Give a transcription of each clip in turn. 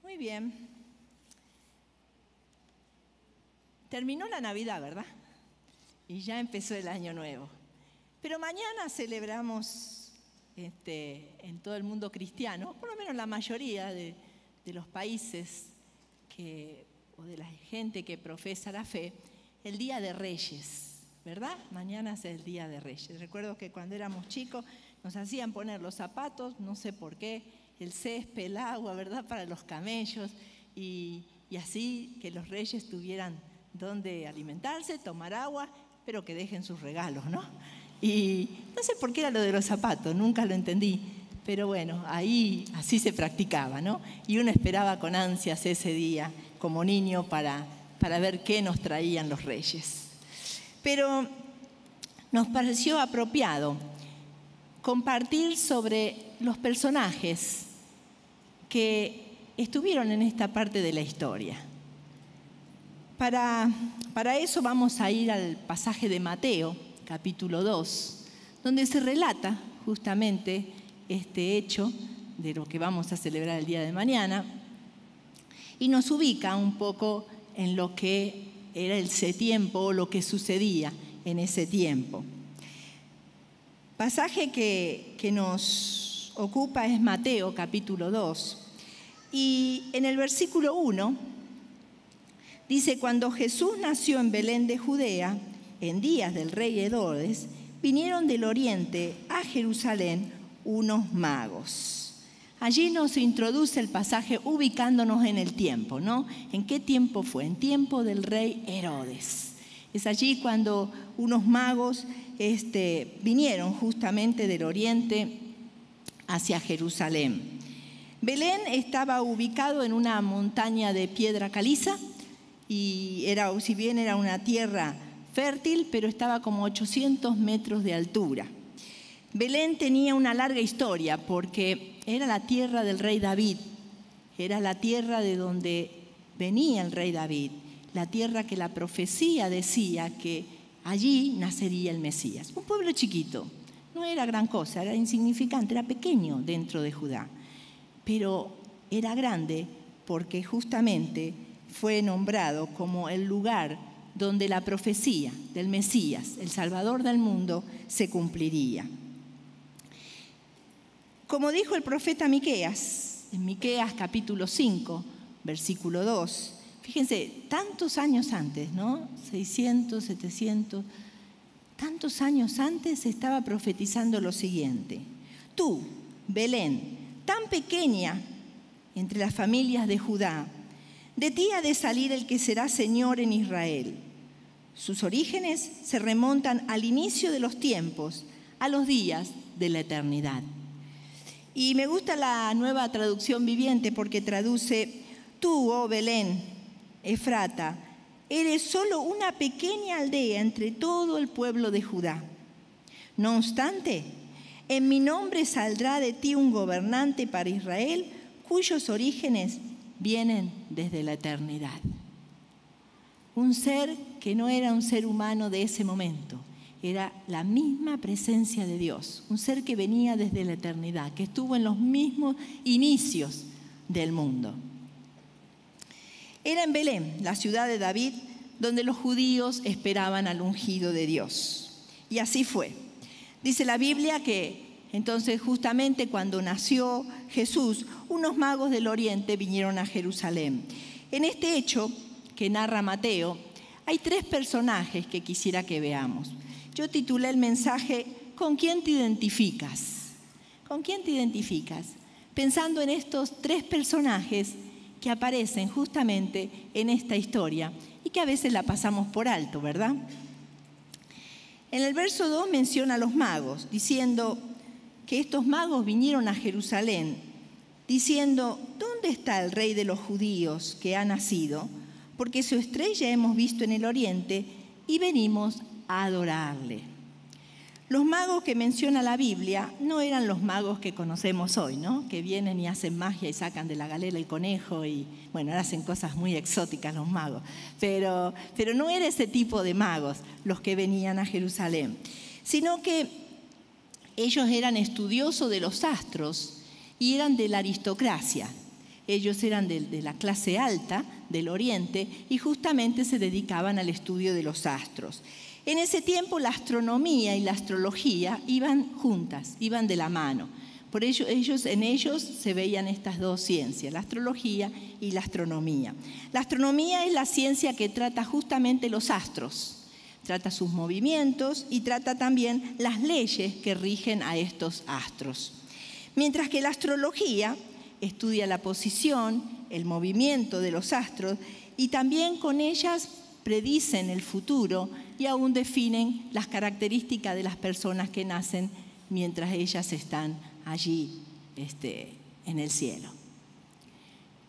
Muy bien. Terminó la Navidad, ¿verdad? Y ya empezó el Año Nuevo. Pero mañana celebramos en todo el mundo cristiano, por lo menos la mayoría de los países o de la gente que profesa la fe, el Día de Reyes, ¿verdad? Mañana es el Día de Reyes. Recuerdo que cuando éramos chicos nos hacían poner los zapatos, no sé por qué, el césped, el agua, ¿verdad?, para los camellos, y así que los reyes tuvieran donde alimentarse, tomar agua, pero que dejen sus regalos, ¿no? Y no sé por qué era lo de los zapatos, nunca lo entendí, pero bueno, ahí así se practicaba, ¿no? Y uno esperaba con ansias ese día como niño para ver qué nos traían los reyes. Pero nos pareció apropiado compartir sobre los personajes que estuvieron en esta parte de la historia. Para eso vamos a ir al pasaje de Mateo, capítulo 2, donde se relata justamente este hecho de lo que vamos a celebrar el día de mañana y nos ubica un poco en lo que era ese tiempo o lo que sucedía en ese tiempo. Pasaje que nos ocupa es Mateo, capítulo 2, y en el versículo 1 dice: cuando Jesús nació en Belén de Judea, en días del rey Herodes, vinieron del oriente a Jerusalén unos magos. Allí nos introduce el pasaje ubicándonos en el tiempo, ¿no? ¿En qué tiempo fue? En tiempo del rey Herodes. Es allí cuando unos magos vinieron justamente del oriente hacia Jerusalén. Belén estaba ubicado en una montaña de piedra caliza y si bien era una tierra fértil, pero estaba como 800 metros de altura. Belén tenía una larga historia porque era la tierra del rey David, era la tierra de donde venía el rey David, la tierra que la profecía decía que allí nacería el Mesías. Un pueblo chiquito, no era gran cosa, era insignificante, era pequeño dentro de Judá, pero era grande porque justamente fue nombrado como el lugar donde la profecía del Mesías, el Salvador del mundo, se cumpliría. Como dijo el profeta Miqueas, en Miqueas capítulo 5, versículo 2, fíjense, tantos años antes, ¿no? 600, 700, tantos años antes se estaba profetizando lo siguiente: tú, Belén, tan pequeña entre las familias de Judá, de ti ha de salir el que será Señor en Israel. Sus orígenes se remontan al inicio de los tiempos, a los días de la eternidad. Y me gusta la Nueva Traducción Viviente porque traduce: tú, oh Belén, Efrata, eres solo una pequeña aldea entre todo el pueblo de Judá. No obstante, en mi nombre saldrá de ti un gobernante para Israel, cuyos orígenes vienen desde la eternidad. Un ser que no era un ser humano de ese momento, era la misma presencia de Dios, un ser que venía desde la eternidad, que estuvo en los mismos inicios del mundo. Era en Belén, la ciudad de David, donde los judíos esperaban al ungido de Dios. Y así fue. Dice la Biblia que entonces justamente cuando nació Jesús, unos magos del oriente vinieron a Jerusalén. En este hecho que narra Mateo, hay tres personajes que quisiera que veamos. Yo titulé el mensaje ¿con quién te identificas? ¿Con quién te identificas? Pensando en estos tres personajes que aparecen justamente en esta historia y que a veces la pasamos por alto, ¿verdad? En el verso 2 menciona a los magos, diciendo que estos magos vinieron a Jerusalén, diciendo: ¿dónde está el rey de los judíos que ha nacido? Porque su estrella hemos visto en el oriente y venimos a adorarle. Los magos que menciona la Biblia no eran los magos que conocemos hoy, ¿no? Que vienen y hacen magia y sacan de la galera el conejo y, bueno, hacen cosas muy exóticas los magos. Pero no era ese tipo de magos los que venían a Jerusalén, sino que ellos eran estudiosos de los astros y eran de la aristocracia. Ellos eran de la clase alta del Oriente y justamente se dedicaban al estudio de los astros. En ese tiempo la astronomía y la astrología iban juntas, iban de la mano. Por ello, en ellos se veían estas dos ciencias, la astrología y la astronomía. La astronomía es la ciencia que trata justamente los astros, trata sus movimientos y trata también las leyes que rigen a estos astros. Mientras que la astrología estudia la posición, el movimiento de los astros y también con ellas predicen el futuro y aún definen las características de las personas que nacen mientras ellas están allí en el cielo.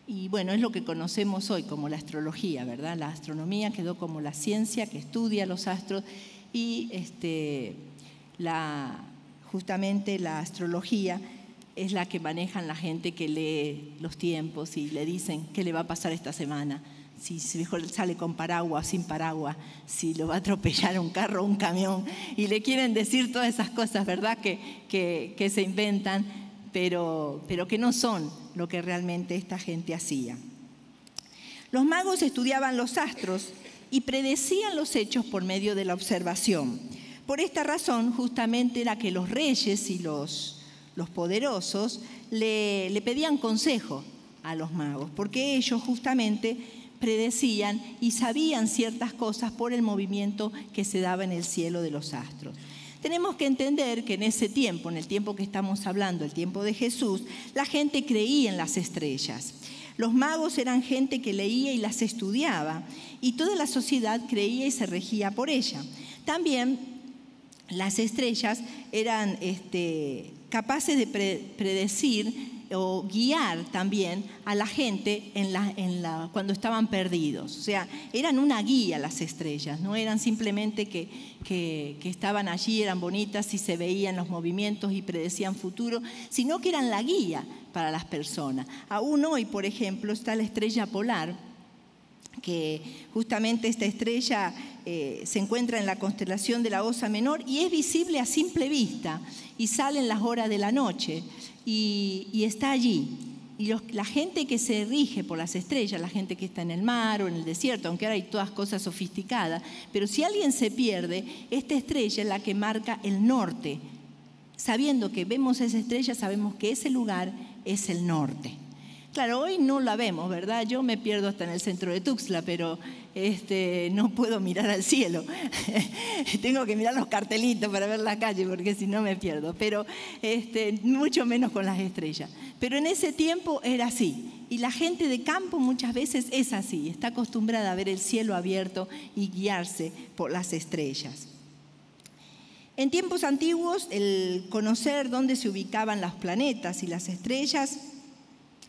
Y bueno, es lo que conocemos hoy como la astrología, ¿verdad? La astronomía quedó como la ciencia que estudia los astros y justamente la astrología es la que manejan la gente que lee los tiempos y le dicen qué le va a pasar esta semana, si mejor sale con paraguas o sin paraguas, si lo va a atropellar un carro o un camión, y le quieren decir todas esas cosas, ¿verdad?, que se inventan, pero que no son lo que realmente esta gente hacía. Los magos estudiaban los astros y predecían los hechos por medio de la observación. Por esta razón, justamente era que los reyes y los poderosos le pedían consejo a los magos, porque ellos justamente predecían y sabían ciertas cosas por el movimiento que se daba en el cielo de los astros. Tenemos que entender que en ese tiempo, en el tiempo que estamos hablando, el tiempo de Jesús, la gente creía en las estrellas. Los magos eran gente que leía y las estudiaba, y toda la sociedad creía y se regía por ella. También las estrellas eran capaces de predecir o guiar también a la gente cuando estaban perdidos. O sea, eran una guía las estrellas, no eran simplemente que estaban allí, eran bonitas y se veían los movimientos y predecían futuro, sino que eran la guía para las personas. Aún hoy, por ejemplo, está la estrella polar, que justamente esta estrella se encuentra en la constelación de la Osa Menor y es visible a simple vista y sale en las horas de la noche y está allí. Y la gente que se rige por las estrellas, la gente que está en el mar o en el desierto, aunque ahora hay todas cosas sofisticadas, pero si alguien se pierde, esta estrella es la que marca el norte. Sabiendo que vemos esa estrella, sabemos que ese lugar es el norte. Claro, hoy no la vemos, ¿verdad? Yo me pierdo hasta en el centro de Tuxtla, pero no puedo mirar al cielo. Tengo que mirar los cartelitos para ver la calle, porque si no me pierdo. Pero mucho menos con las estrellas. Pero en ese tiempo era así. Y la gente de campo muchas veces es así. Está acostumbrada a ver el cielo abierto y guiarse por las estrellas. En tiempos antiguos, el conocer dónde se ubicaban los planetas y las estrellas,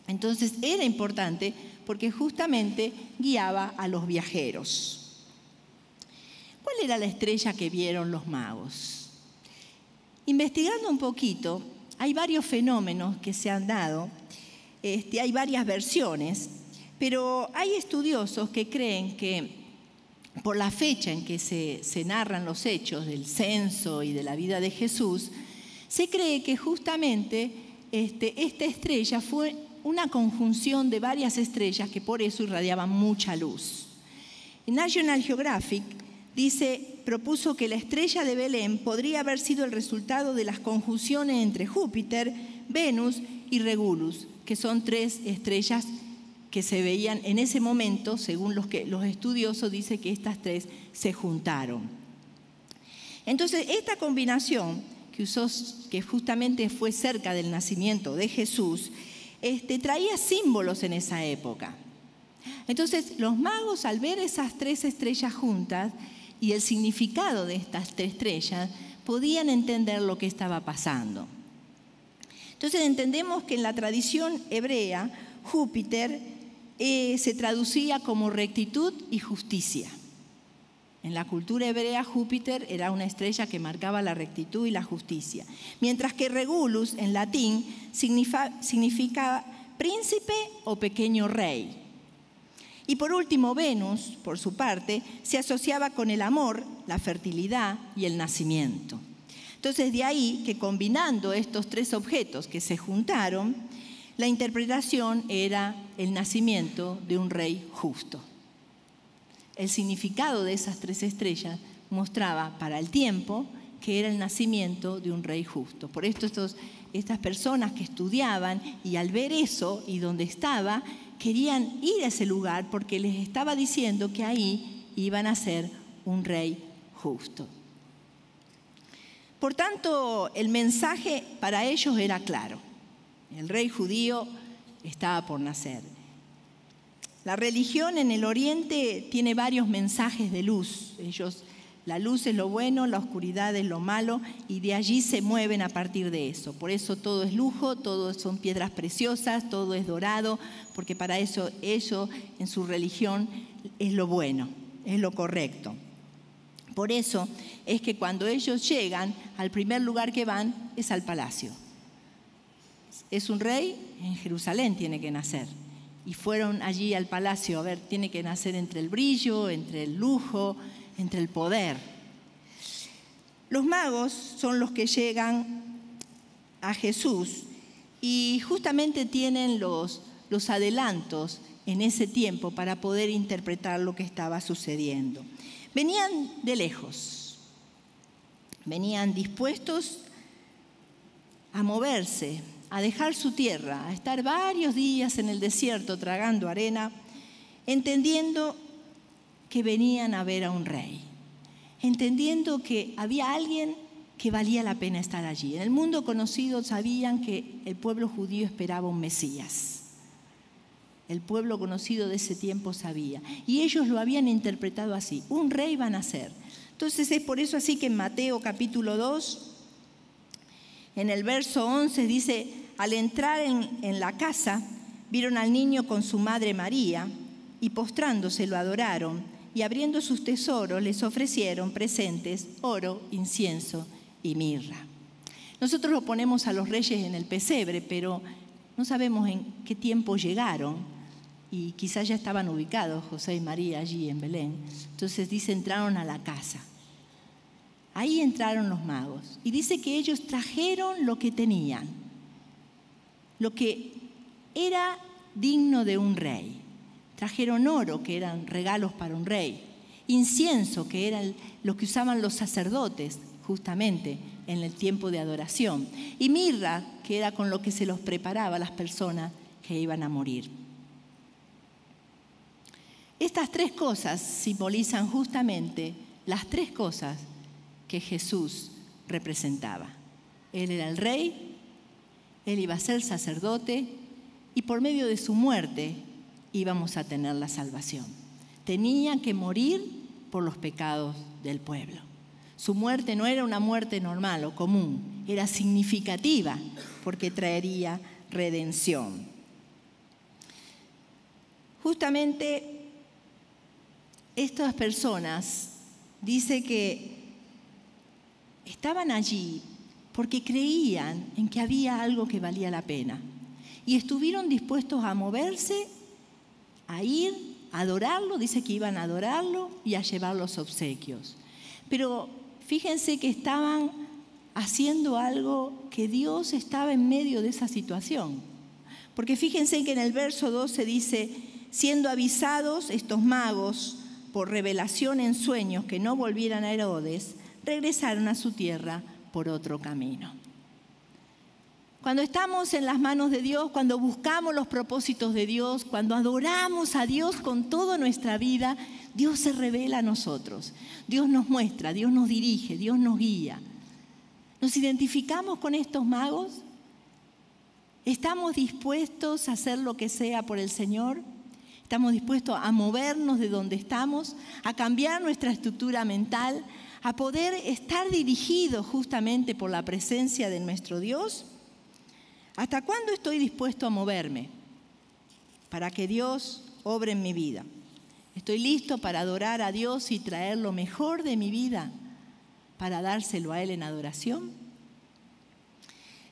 entonces era importante porque justamente guiaba a los viajeros. ¿Cuál era la estrella que vieron los magos? Investigando un poquito, hay varios fenómenos que se han dado, hay varias versiones, pero hay estudiosos que creen que por la fecha en que se narran los hechos del censo y de la vida de Jesús, se cree que justamente esta estrella fue una conjunción de varias estrellas que por eso irradiaban mucha luz. National Geographic propuso que la estrella de Belén podría haber sido el resultado de las conjunciones entre Júpiter, Venus y Regulus, que son tres estrellas que se veían en ese momento, según los estudiosos dicen que estas tres se juntaron. Entonces, esta combinación que justamente fue cerca del nacimiento de Jesús, traía símbolos en esa época. Entonces, los magos, al ver esas tres estrellas juntas y el significado de estas tres estrellas, podían entender lo que estaba pasando. Entonces, entendemos que en la tradición hebrea, Júpiter se traducía como rectitud y justicia. En la cultura hebrea, Júpiter era una estrella que marcaba la rectitud y la justicia, mientras que Regulus, en latín, significaba príncipe o pequeño rey. Y por último, Venus, por su parte, se asociaba con el amor, la fertilidad y el nacimiento. Entonces, de ahí que combinando estos tres objetos que se juntaron, La interpretación era el nacimiento de un rey justo. El significado de esas 3 estrellas mostraba para el tiempo que era el nacimiento de un rey justo. Por esto estas personas que estudiaban y al ver eso y donde estaba, querían ir a ese lugar porque les estaba diciendo que ahí iban a ser un rey justo. Por tanto, el mensaje para ellos era claro. El rey judío estaba por nacer. La religión en el Oriente tiene varios mensajes de luz. La luz es lo bueno, la oscuridad es lo malo, y de allí se mueven a partir de eso. Por eso todo es lujo, todo son piedras preciosas, todo es dorado, porque para eso en su religión es lo bueno, es lo correcto. Por eso es que cuando ellos llegan, al primer lugar que van es al palacio. Es un rey, en Jerusalén tiene que nacer. Y fueron allí al palacio, a ver, tiene que nacer entre el brillo, entre el lujo, entre el poder. Los magos son los que llegan a Jesús y justamente tienen los adelantos en ese tiempo para poder interpretar lo que estaba sucediendo. Venían de lejos, venían dispuestos a moverse, a dejar su tierra, a estar varios días en el desierto tragando arena, entendiendo que venían a ver a un rey, entendiendo que había alguien que valía la pena estar allí. En el mundo conocido sabían que el pueblo judío esperaba un Mesías. El pueblo conocido de ese tiempo sabía. Y ellos lo habían interpretado así: un rey va a nacer. Entonces es por eso así que en Mateo capítulo 2, en el verso 11 dice: al entrar en la casa, vieron al niño con su madre María y postrándose lo adoraron y abriendo sus tesoros les ofrecieron presentes, oro, incienso y mirra. Nosotros lo ponemos a los reyes en el pesebre, pero no sabemos en qué tiempo llegaron y quizás ya estaban ubicados José y María allí en Belén. Entonces dice, entraron a la casa. Ahí entraron los magos y dice que ellos trajeron lo que tenían, lo que era digno de un rey. Trajeron oro, que eran regalos para un rey, incienso, que era lo que usaban los sacerdotes justamente en el tiempo de adoración, y mirra, que era con lo que se los preparaba a las personas que iban a morir. Estas 3 cosas simbolizan justamente las 3 cosas que Jesús representaba. Él era el rey, Él iba a ser sacerdote y por medio de su muerte íbamos a tener la salvación. Tenía que morir por los pecados del pueblo. Su muerte no era una muerte normal o común, era significativa porque traería redención. Justamente estas personas dice que estaban allí porque creían en que había algo que valía la pena y estuvieron dispuestos a moverse, a ir, a adorarlo, dice que iban a adorarlo y a llevar los obsequios. Pero fíjense que estaban haciendo algo que Dios estaba en medio de esa situación. Porque fíjense que en el verso 12 dice, siendo avisados estos magos por revelación en sueños que no volvieran a Herodes, regresaron a su tierra por otro camino. Cuando estamos en las manos de Dios, cuando buscamos los propósitos de Dios, cuando adoramos a Dios con toda nuestra vida, Dios se revela a nosotros. Dios nos muestra, Dios nos dirige, Dios nos guía. ¿Nos identificamos con estos magos? ¿Estamos dispuestos a hacer lo que sea por el Señor? ¿Estamos dispuestos a movernos de donde estamos, a cambiar nuestra estructura mental, a poder estar dirigidos justamente por la presencia de nuestro Dios? ¿Hasta cuándo estoy dispuesto a moverme para que Dios obre en mi vida? ¿Estoy listo para adorar a Dios y traer lo mejor de mi vida para dárselo a Él en adoración?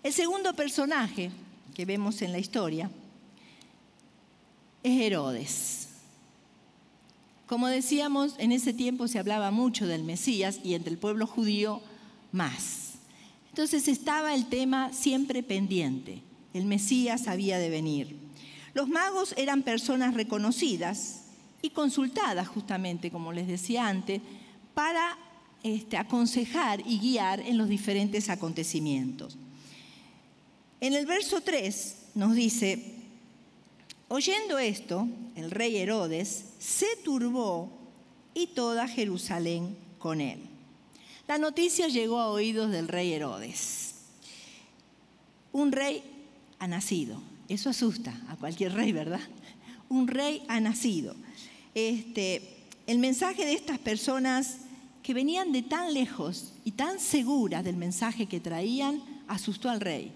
El segundo personaje que vemos en la historia es Herodes. Como decíamos, en ese tiempo se hablaba mucho del Mesías y entre el pueblo judío más. Entonces estaba el tema siempre pendiente. el Mesías había de venir. Los magos eran personas reconocidas y consultadas justamente, como les decía antes, para aconsejar y guiar en los diferentes acontecimientos. En el verso 3 nos dice: oyendo esto, el rey Herodes se turbó y toda Jerusalén con él. La noticia llegó a oídos del rey Herodes. Un rey ha nacido. Eso asusta a cualquier rey, ¿verdad? Un rey ha nacido. El mensaje de estas personas que venían de tan lejos y tan seguras del mensaje que traían, asustó al rey.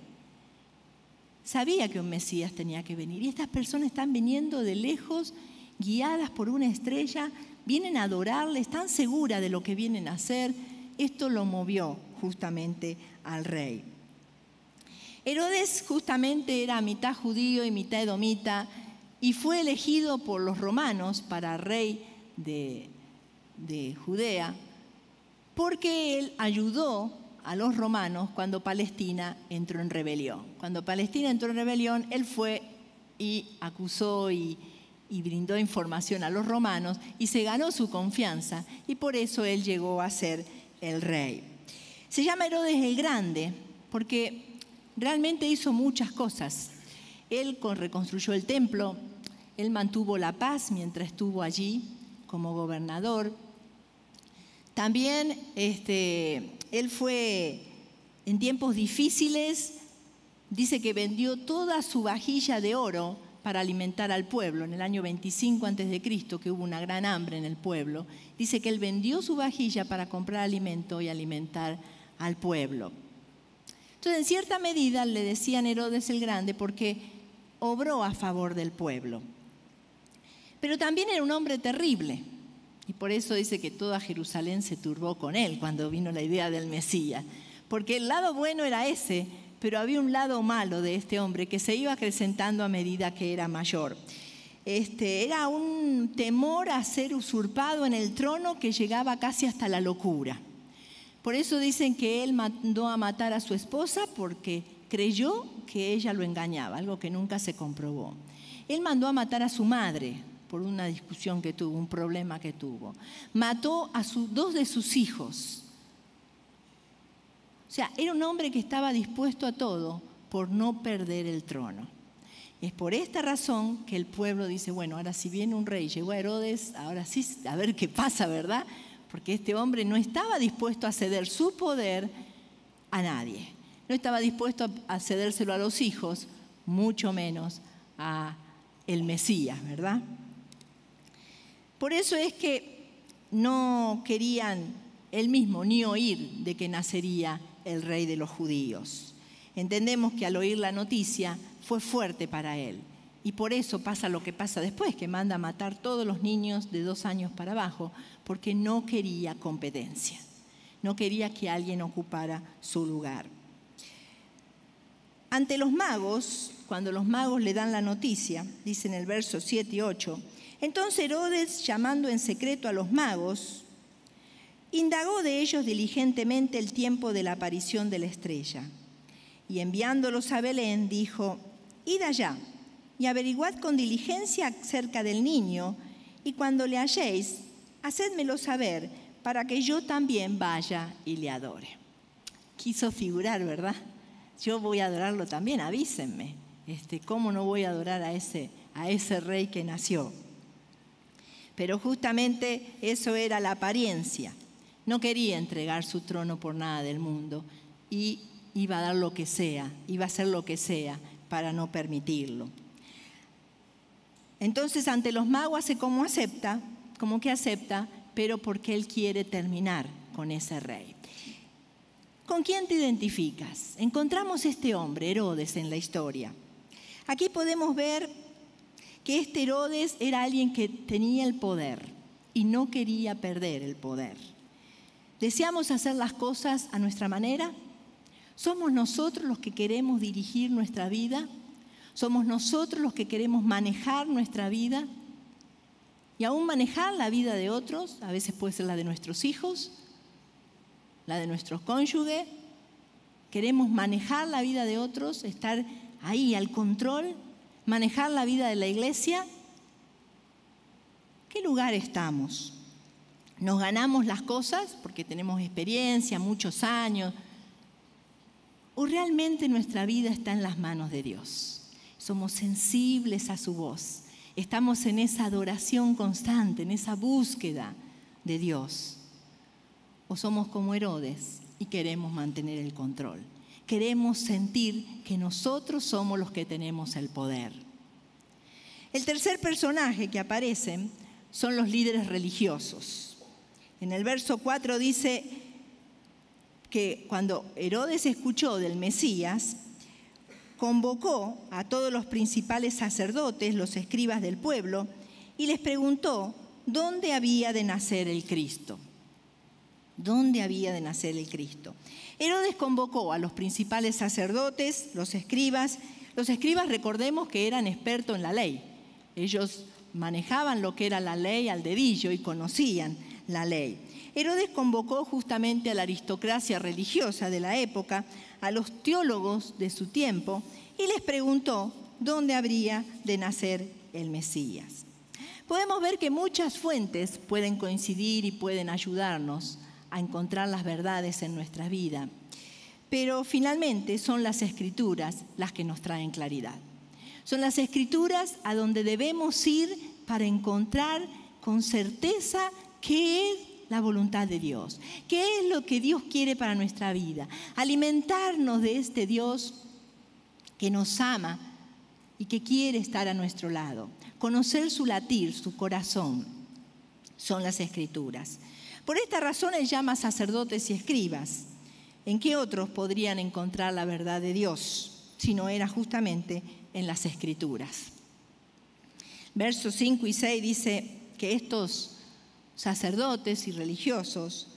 Sabía que un Mesías tenía que venir. Y estas personas están viniendo de lejos, guiadas por una estrella, vienen a adorarle, están seguras de lo que vienen a hacer. Esto lo movió justamente al rey. Herodes justamente era mitad judío y mitad edomita y fue elegido por los romanos para rey de Judea porque él ayudó a los romanos cuando Palestina entró en rebelión. Cuando Palestina entró en rebelión, él fue y acusó y brindó información a los romanos y se ganó su confianza y por eso él llegó a ser el rey. Se llama Herodes el Grande porque realmente hizo muchas cosas. Él reconstruyó el templo, él mantuvo la paz mientras estuvo allí como gobernador. También él fue en tiempos difíciles, dice que vendió toda su vajilla de oro para alimentar al pueblo. En el año 25 a.C., que hubo una gran hambre en el pueblo, dice que él vendió su vajilla para comprar alimento y alimentar al pueblo. Entonces, en cierta medida le decían Herodes el Grande porque obró a favor del pueblo. Pero también era un hombre terrible. Y por eso dice que toda Jerusalén se turbó con él cuando vino la idea del Mesías. Porque el lado bueno era ese, pero había un lado malo de este hombre que se iba acrecentando a medida que era mayor. Era un temor a ser usurpado en el trono que llegaba casi hasta la locura. Por eso dicen que él mandó a matar a su esposa porque creyó que ella lo engañaba, algo que nunca se comprobó. Él mandó a matar a su madre por una discusión que tuvo, un problema que tuvo. Mató a dos de sus hijos. O sea, era un hombre que estaba dispuesto a todo por no perder el trono. Es por esta razón que el pueblo dice, bueno, ahora si viene un rey, llegó a Herodes, ahora sí, a ver qué pasa, ¿verdad? Porque este hombre no estaba dispuesto a ceder su poder a nadie. No estaba dispuesto a cedérselo a los hijos, mucho menos a el Mesías, ¿verdad? Por eso es que no querían él mismo ni oír de que nacería el rey de los judíos. Entendemos que al oír la noticia fue fuerte para él. Y por eso pasa lo que pasa después, que manda a matar todos los niños de 2 años para abajo, porque no quería competencia. No quería que alguien ocupara su lugar. Ante los magos, cuando los magos le dan la noticia, dice en el verso 7 y 8, entonces Herodes, llamando en secreto a los magos, indagó de ellos diligentemente el tiempo de la aparición de la estrella. Y enviándolos a Belén, dijo, id allá y averiguad con diligencia acerca del niño, y cuando le halléis, hacédmelo saber, para que yo también vaya y le adore. Quiso figurar, ¿verdad? Yo voy a adorarlo también, avísenme. ¿Cómo no voy a adorar a ese rey que nació? Pero justamente eso era la apariencia. No quería entregar su trono por nada del mundo y iba a dar lo que sea, iba a hacer lo que sea para no permitirlo. Entonces, ante los magos hace como que acepta, pero porque él quiere terminar con ese rey. ¿Con quién te identificas? Encontramos este hombre, Herodes, en la historia. Aquí podemos ver que este Herodes era alguien que tenía el poder y no quería perder el poder. ¿Deseamos hacer las cosas a nuestra manera? ¿Somos nosotros los que queremos dirigir nuestra vida? ¿Somos nosotros los que queremos manejar nuestra vida? Y aún manejar la vida de otros, a veces puede ser la de nuestros hijos, la de nuestros cónyuges. Queremos manejar la vida de otros, estar ahí al control, manejar la vida de la iglesia, ¿qué lugar estamos? ¿Nos ganamos las cosas porque tenemos experiencia, muchos años? ¿O realmente nuestra vida está en las manos de Dios? Somos sensibles a su voz. Estamos en esa adoración constante, en esa búsqueda de Dios. ¿O somos como Herodes y queremos mantener el control? Queremos sentir que nosotros somos los que tenemos el poder. El tercer personaje que aparece son los líderes religiosos. En el verso 4 dice que cuando Herodes escuchó del Mesías, convocó a todos los principales sacerdotes, los escribas del pueblo, y les preguntó dónde había de nacer el Cristo. ¿Dónde había de nacer el Cristo? Herodes convocó a los principales sacerdotes, los escribas. Los escribas, recordemos que eran expertos en la ley. Ellos manejaban lo que era la ley al dedillo y conocían la ley. Herodes convocó justamente a la aristocracia religiosa de la época, a los teólogos de su tiempo, y les preguntó dónde habría de nacer el Mesías. Podemos ver que muchas fuentes pueden coincidir y pueden ayudarnos a encontrar las verdades en nuestra vida, pero finalmente son las Escrituras las que nos traen claridad. Son las Escrituras a donde debemos ir para encontrar con certeza qué es la voluntad de Dios, qué es lo que Dios quiere para nuestra vida. Alimentarnos de este Dios que nos ama y que quiere estar a nuestro lado. Conocer su latir, su corazón, son las Escrituras. Por esta razón Él llama sacerdotes y escribas. ¿En qué otros podrían encontrar la verdad de Dios si no era justamente en las Escrituras? Versos 5 y 6 dice que estos sacerdotes y religiosos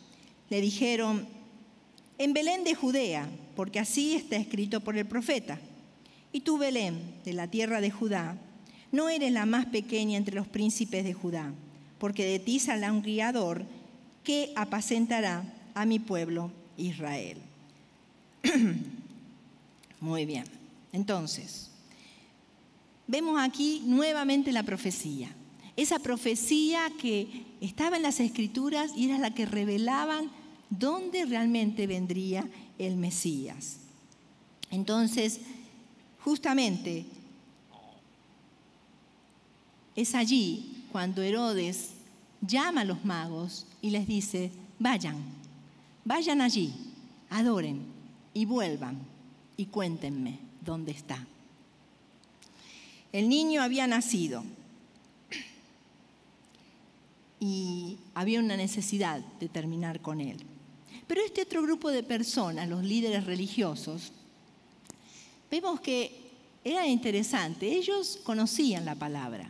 le dijeron: en Belén de Judea, porque así está escrito por el profeta. Y tú, Belén, de la tierra de Judá, no eres la más pequeña entre los príncipes de Judá, porque de ti saldrá un guiador que apacentará a mi pueblo Israel. Muy bien. Entonces, vemos aquí nuevamente la profecía. Esa profecía que estaba en las Escrituras y era la que revelaban dónde realmente vendría el Mesías. Entonces, justamente es allí cuando Herodes llama a los magos y les dice: vayan allí, adoren y vuelvan y cuéntenme dónde está. El niño había nacido y había una necesidad de terminar con él. Pero este otro grupo de personas, los líderes religiosos, vemos que era interesante. Ellos conocían la palabra.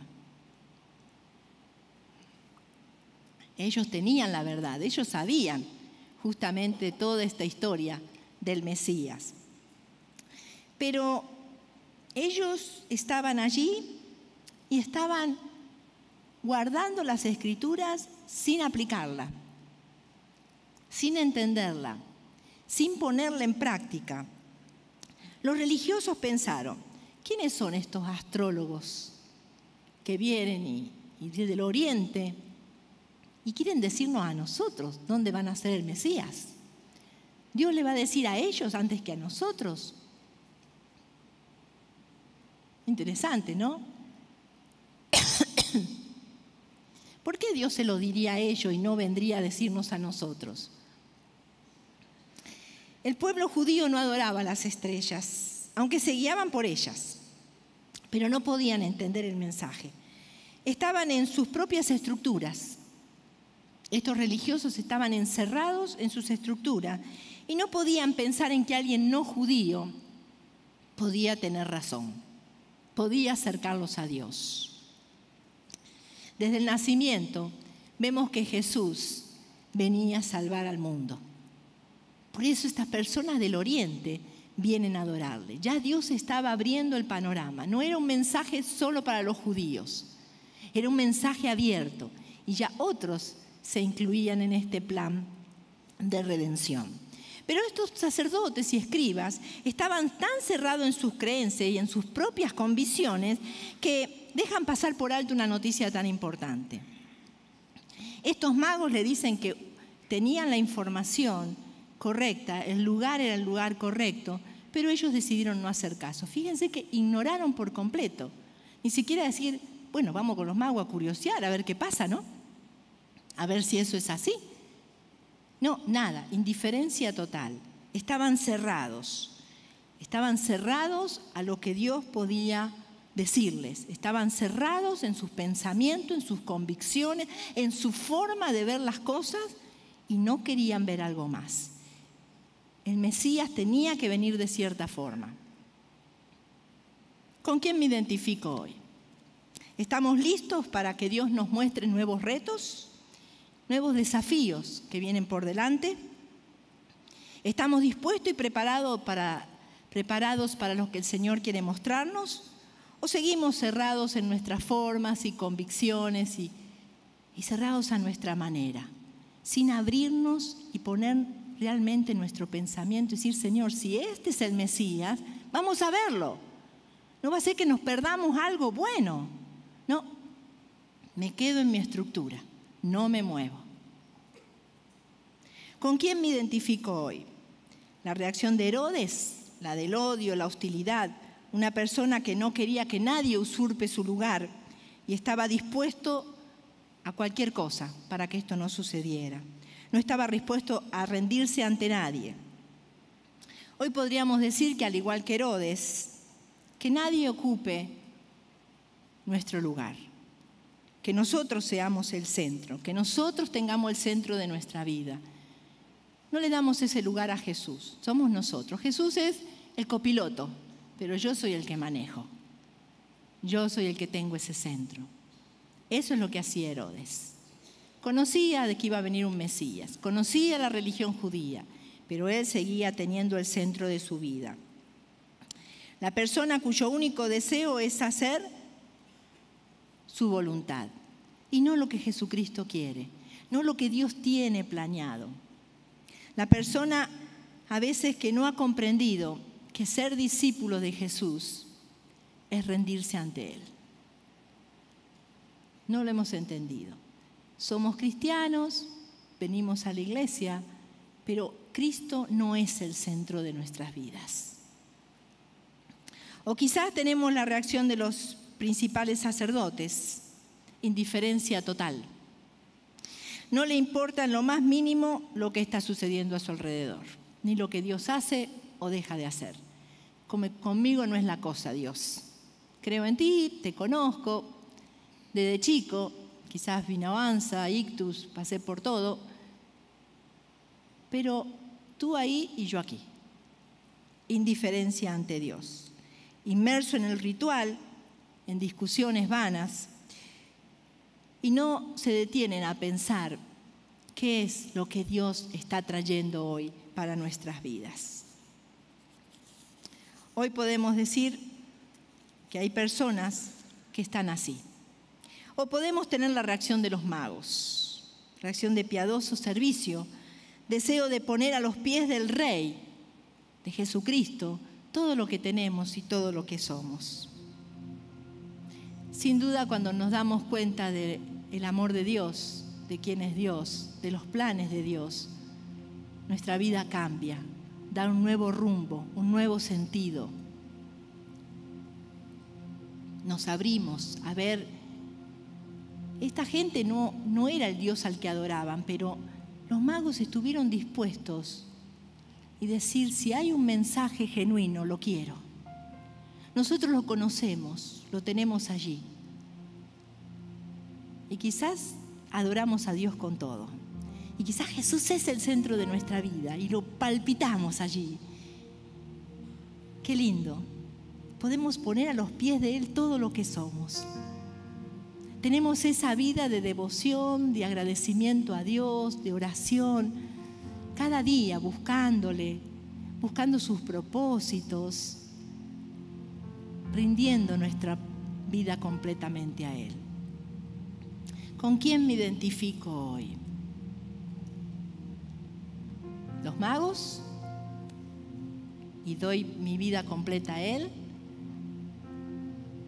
Ellos tenían la verdad. Ellos sabían justamente toda esta historia del Mesías. Pero ellos estaban allí y estaban guardando las Escrituras sin aplicarla, sin entenderla, sin ponerla en práctica. Los religiosos pensaron: ¿quiénes son estos astrólogos que vienen y desde el oriente y quieren decirnos a nosotros dónde van a ser el Mesías? Dios le va a decir a ellos antes que a nosotros. Interesante, ¿no? ¿Por qué Dios se lo diría a ellos y no vendría a decirnos a nosotros? El pueblo judío no adoraba las estrellas, aunque se guiaban por ellas, pero no podían entender el mensaje. Estaban en sus propias estructuras. Estos religiosos estaban encerrados en sus estructuras y no podían pensar en que alguien no judío podía tener razón, podía acercarlos a Dios. Desde el nacimiento vemos que Jesús venía a salvar al mundo. Por eso estas personas del oriente vienen a adorarle. Ya Dios estaba abriendo el panorama. No era un mensaje solo para los judíos. Era un mensaje abierto. Y ya otros se incluían en este plan de redención. Pero estos sacerdotes y escribas estaban tan cerrados en sus creencias y en sus propias convicciones que dejan pasar por alto una noticia tan importante. Estos magos le dicen que tenían la información correcta, el lugar era el lugar correcto, pero ellos decidieron no hacer caso. Fíjense que ignoraron por completo. Ni siquiera decir, bueno, vamos con los magos a curiosear, a ver qué pasa, ¿no? A ver si eso es así. No, nada, indiferencia total. Estaban cerrados a lo que Dios podía decirles. Estaban cerrados en sus pensamientos, en sus convicciones, en su forma de ver las cosas y no querían ver algo más. El Mesías tenía que venir de cierta forma. ¿Con quién me identifico hoy? ¿Estamos listos para que Dios nos muestre nuevos retos, nuevos desafíos que vienen por delante? ¿Estamos dispuestos y preparados para lo que el Señor quiere mostrarnos? ¿O seguimos cerrados en nuestras formas y convicciones y cerrados a nuestra manera, sin abrirnos y poner realmente nuestro pensamiento y decir, Señor, si este es el Mesías, vamos a verlo. No va a ser que nos perdamos algo bueno. No, me quedo en mi estructura, no me muevo. ¿Con quién me identifico hoy? La reacción de Herodes, la del odio, la hostilidad, una persona que no quería que nadie usurpe su lugar y estaba dispuesto a cualquier cosa para que esto no sucediera. No estaba dispuesto a rendirse ante nadie. Hoy podríamos decir que al igual que Herodes, que nadie ocupe nuestro lugar, que nosotros seamos el centro, que nosotros tengamos el centro de nuestra vida. No le damos ese lugar a Jesús, somos nosotros. Jesús es el copiloto, pero yo soy el que manejo. Yo soy el que tengo ese centro. Eso es lo que hacía Herodes. Conocía de que iba a venir un Mesías, conocía la religión judía, pero él seguía teniendo el centro de su vida. La persona cuyo único deseo es hacer su voluntad y no lo que Jesucristo quiere, no lo que Dios tiene planeado. La persona a veces que no ha comprendido que ser discípulo de Jesús es rendirse ante Él. No lo hemos entendido. Somos cristianos, venimos a la iglesia, pero Cristo no es el centro de nuestras vidas. O quizás tenemos la reacción de los principales sacerdotes, indiferencia total. No le importa en lo más mínimo lo que está sucediendo a su alrededor, ni lo que Dios hace o deja de hacer. Conmigo no es la cosa, Dios. Creo en ti, te conozco, desde chico, quizás Vinavanza, Ictus, pasé por todo, pero tú ahí y yo aquí. Indiferencia ante Dios. Inmerso en el ritual, en discusiones vanas, y no se detienen a pensar qué es lo que Dios está trayendo hoy para nuestras vidas. Hoy podemos decir que hay personas que están así. O podemos tener la reacción de los magos, reacción de piadoso servicio, deseo de poner a los pies del Rey, de Jesucristo, todo lo que tenemos y todo lo que somos. Sin duda, cuando nos damos cuenta del amor de Dios, de quién es Dios, de los planes de Dios, nuestra vida cambia, da un nuevo rumbo, un nuevo sentido. Nos abrimos a ver. Esta gente no era el Dios al que adoraban, pero los magos estuvieron dispuestos y decir, si hay un mensaje genuino, lo quiero. Nosotros lo conocemos, lo tenemos allí. Y quizás adoramos a Dios con todo. Y quizás Jesús es el centro de nuestra vida y lo palpitamos allí. Qué lindo. Podemos poner a los pies de Él todo lo que somos. Tenemos esa vida de devoción, de agradecimiento a Dios, de oración, cada día buscándole, buscando sus propósitos, rindiendo nuestra vida completamente a Él. ¿Con quién me identifico hoy? ¿Los magos y doy mi vida completa a Él.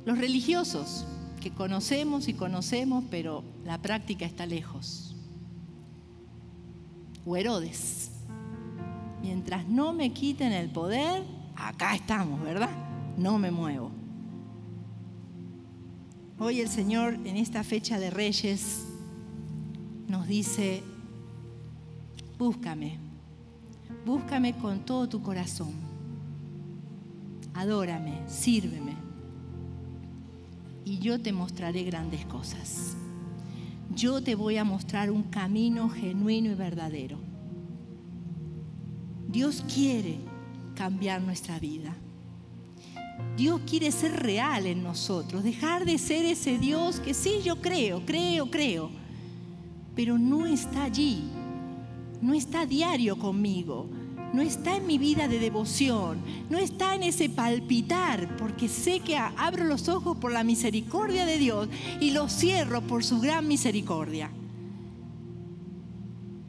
Los religiosos, que conocemos y conocemos, pero la práctica está lejos. O Herodes. Mientras no me quiten el poder, acá estamos, ¿verdad? No me muevo. Hoy el Señor, en esta fecha de Reyes, nos dice: búscame con todo tu corazón, adórame, sírveme, y yo te mostraré grandes cosas. Yo te voy a mostrar un camino genuino y verdadero. Dios quiere cambiar nuestra vida. Dios quiere ser real en nosotros, dejar de ser ese Dios que sí, yo creo, pero no está allí, no está diario conmigo, no está en mi vida de devoción, no está en ese palpitar, porque sé que abro los ojos por la misericordia de Dios y los cierro por su gran misericordia.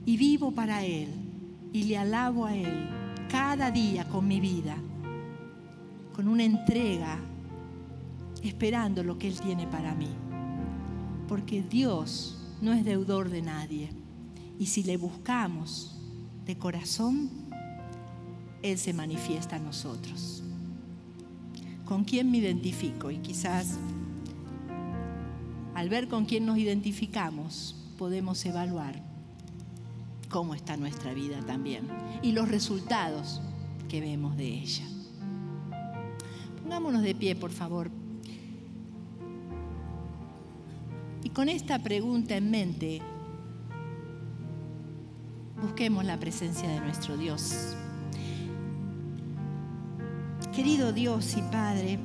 Y vivo para Él y le alabo a Él cada día con mi vida, con una entrega, esperando lo que Él tiene para mí. Porque Dios no es deudor de nadie. Y si le buscamos de corazón, Él se manifiesta en nosotros. ¿Con quién me identifico? Y quizás al ver con quién nos identificamos, podemos evaluar cómo está nuestra vida también y los resultados que vemos de ella. Pongámonos de pie, por favor. Y con esta pregunta en mente, busquemos la presencia de nuestro Dios. Querido Dios y Padre,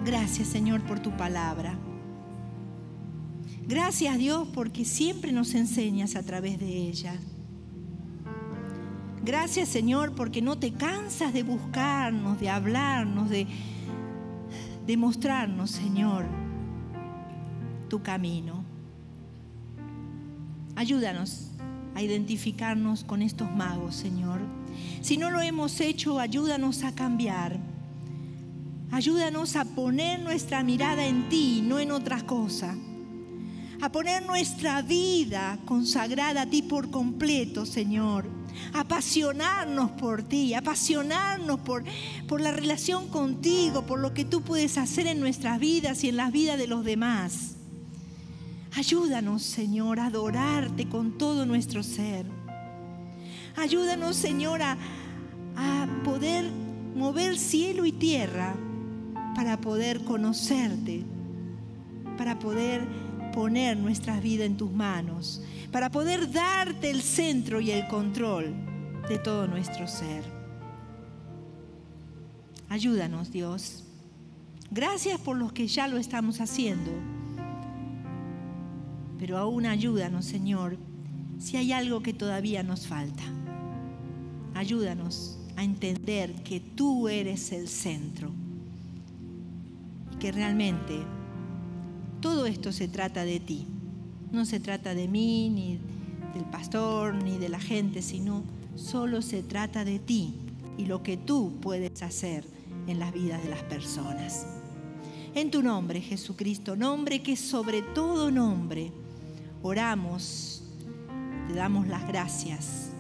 gracias, Señor, por tu palabra. Gracias, Dios, porque siempre nos enseñas a través de ella. Gracias, Señor, porque no te cansas de buscarnos, de hablarnos, de mostrarnos, Señor, tu camino. Ayúdanos a identificarnos con estos magos, Señor. Si no lo hemos hecho, ayúdanos a cambiar. Ayúdanos a poner nuestra mirada en ti, no en otras cosas. A poner nuestra vida consagrada a ti por completo, Señor. Apasionarnos por ti, apasionarnos por la relación contigo, por lo que tú puedes hacer en nuestras vidas y en las vidas de los demás. Ayúdanos, Señor, a adorarte con todo nuestro ser. Ayúdanos, Señor, a poder mover cielo y tierra para poder conocerte, para poder poner nuestras vidas en tus manos, para poder darte el centro y el control de todo nuestro ser. Ayúdanos, Dios. Gracias por los que ya lo estamos haciendo, pero aún ayúdanos, Señor, si hay algo que todavía nos falta. Ayúdanos a entender que tú eres el centro y que realmente todo esto se trata de ti. No se trata de mí, ni del pastor, ni de la gente, sino solo se trata de ti y lo que tú puedes hacer en las vidas de las personas. En tu nombre, Jesucristo, nombre que es sobre todo nombre, oramos, te damos las gracias